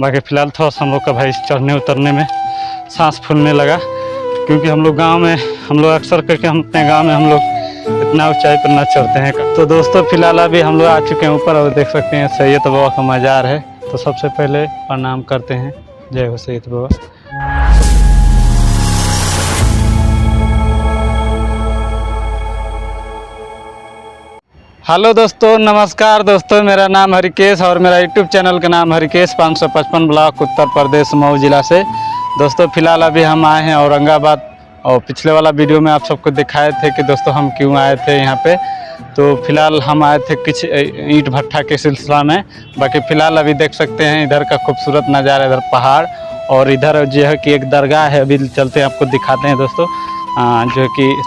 बाकी फ़िलहाल थोड़ा सा हम लोग का भाई चढ़ने उतरने में सांस फूलने लगा, क्योंकि हम लोग गांव में अक्सर करके हम अपने गांव में हम लोग इतना ऊंचाई पर ना चढ़ते हैं। तो दोस्तों फ़िलहाल अभी हम लोग आ चुके हैं ऊपर और देख सकते हैं सैयद बाबा का मज़ार है। तो सबसे पहले प्रणाम करते हैं। जय हो सैयद बाबा। हेलो दोस्तों, नमस्कार दोस्तों, मेरा नाम हरिकेश और मेरा यूट्यूब चैनल का नाम हरिकेश 555 ब्लॉक उत्तर प्रदेश मऊ जिला से। दोस्तों फ़िलहाल अभी हम आए हैं औरंगाबाद और पिछले वाला वीडियो में आप सबको दिखाए थे कि दोस्तों हम क्यों आए थे यहाँ पे। तो फ़िलहाल हम आए थे कुछ ईंट भट्ठा के सिलसिला में। बाकी फ़िलहाल अभी देख सकते हैं इधर का खूबसूरत नज़ारा, इधर पहाड़ और इधर जो है कि एक दरगाह है। अभी चलते हैं आपको दिखाते हैं दोस्तों, जो कि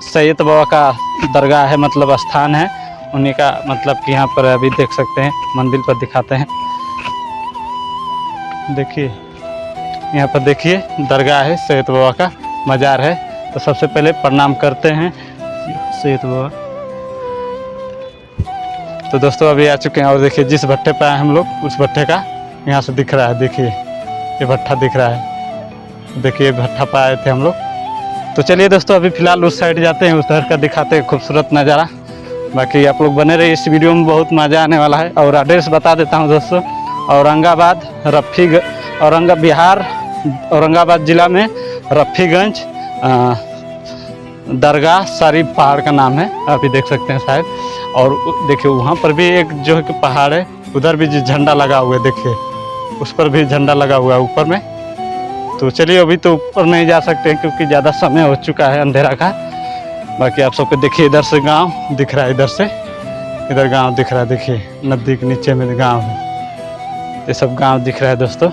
सैयद बाबा का दरगाह है, मतलब स्थान है उन्हीं का, मतलब कि यहाँ पर अभी देख सकते हैं मंदिर पर दिखाते हैं। देखिए यहाँ पर देखिए दरगाह है, सैयद बाबा का मज़ार है। तो सबसे पहले प्रणाम करते हैं सैयद बाबा। तो दोस्तों अभी आ चुके हैं और देखिए जिस भट्टे पर आए हम लोग उस भट्टे का यहाँ से दिख रहा है। देखिए ये भट्टा दिख रहा है, देखिए भट्टा पर आए थे हम लोग। तो चलिए दोस्तों अभी फ़िलहाल उस साइड जाते हैं, उस तरह का दिखाते हैं खूबसूरत नज़ारा। बाकी आप लोग बने रहिए, इस वीडियो में बहुत मज़ा आने वाला है। और एड्रेस बता देता हूँ दोस्तों, औरंगाबाद बिहार, औरंगाबाद ज़िला में रफ़ीगंज दरगाह शरीफ पहाड़ का नाम है, अभी देख सकते हैं शायद। और देखिए वहाँ पर भी एक जो है कि पहाड़ है, उधर भी झंडा लगा हुआ है, देखिए उस पर भी झंडा लगा हुआ है ऊपर में। तो चलिए अभी तो ऊपर नहीं जा सकते हैं क्योंकि ज़्यादा समय हो चुका है अंधेरा का। बाकी आप सबको देखिए इधर से गांव दिख रहा है, इधर से इधर गांव दिख रहा है, देखिए नदी के नीचे में गांव है, ये सब गांव दिख रहा है दोस्तों।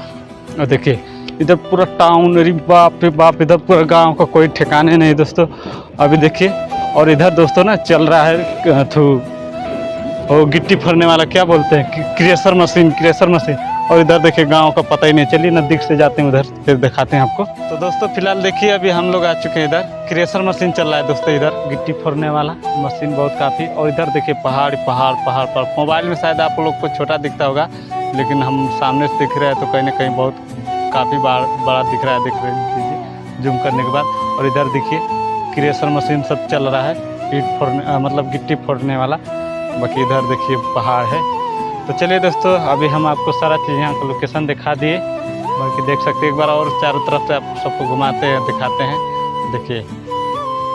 और देखिए इधर पूरा टाउन, अरे बाप रे बाप, इधर पूरा गांव का कोई ठिकाने नहीं दोस्तों। अभी देखिए और इधर दोस्तों ना चल रहा है वो गिट्टी फोड़ने वाला, क्या बोलते हैं, क्रेशर मशीन। और इधर देखिए गांव का पता ही नहीं। चलिए नज़दीक से जाते हैं उधर, फिर दिखाते हैं आपको। तो दोस्तों फिलहाल देखिए अभी हम लोग आ चुके हैं, इधर क्रेशर मशीन चल रहा है दोस्तों, इधर गिट्टी फोड़ने वाला मशीन बहुत काफ़ी। और इधर देखिए पहाड़ पर मोबाइल में शायद आप लोग को छोटा दिखता होगा, लेकिन हम सामने से दिख रहे हैं तो कहीं ना कहीं बहुत काफ़ी बड़ा दिख रहा है। देख रहे दीजिए जूम करने के बाद। और इधर देखिए क्रेशर मशीन सब चल रहा है, ईंट फोड़ने मतलब गिट्टी फोड़ने वाला। बाकी इधर देखिए पहाड़ है। तो चलिए दोस्तों अभी हम आपको सारा चीज़ यहाँ का लोकेशन दिखा दिए। बाकी देख सकते हैं एक बार और चारों तरफ से आप सबको घुमाते हैं, दिखाते हैं। देखिए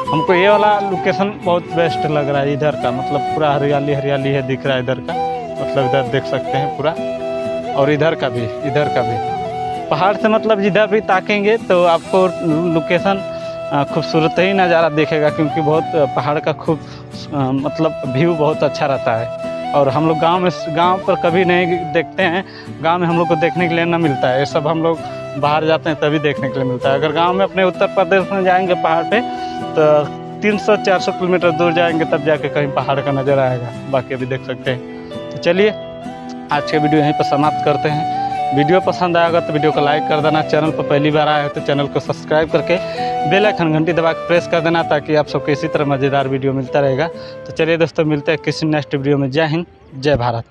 हमको ये वाला लोकेशन बहुत बेस्ट लग रहा है, इधर का मतलब पूरा हरियाली है दिख रहा है इधर का, मतलब इधर देख सकते हैं पूरा। और इधर का भी पहाड़ से मतलब जिधर भी ताकेंगे तो आपको लोकेशन खूबसूरत ही नज़ारा दिखेगा, क्योंकि बहुत पहाड़ का खूब मतलब व्यू बहुत अच्छा रहता है। और हम लोग गांव पर कभी नहीं देखते हैं, गांव में हम लोग को देखने के लिए ना मिलता है। ये सब हम लोग बाहर जाते हैं तभी देखने के लिए मिलता है। अगर गांव में अपने उत्तर प्रदेश में जाएंगे पहाड़ पे तो 300-400 किलोमीटर दूर जाएंगे तब जाके कहीं पहाड़ का नज़र आएगा। बाकी अभी देख सकते हैं। तो चलिए आज के वीडियो यहीं पर समाप्त करते हैं। वीडियो पसंद आएगा तो वीडियो को लाइक कर देना, चैनल पर पहली बार आए हो तो चैनल को सब्सक्राइब करके बेल आइकन घंटी दबा के प्रेस कर देना, ताकि आप सबको इसी तरह मज़ेदार वीडियो मिलता रहेगा। तो चलिए दोस्तों मिलते हैं किसी नेक्स्ट वीडियो में। जय हिंद, जय भारत।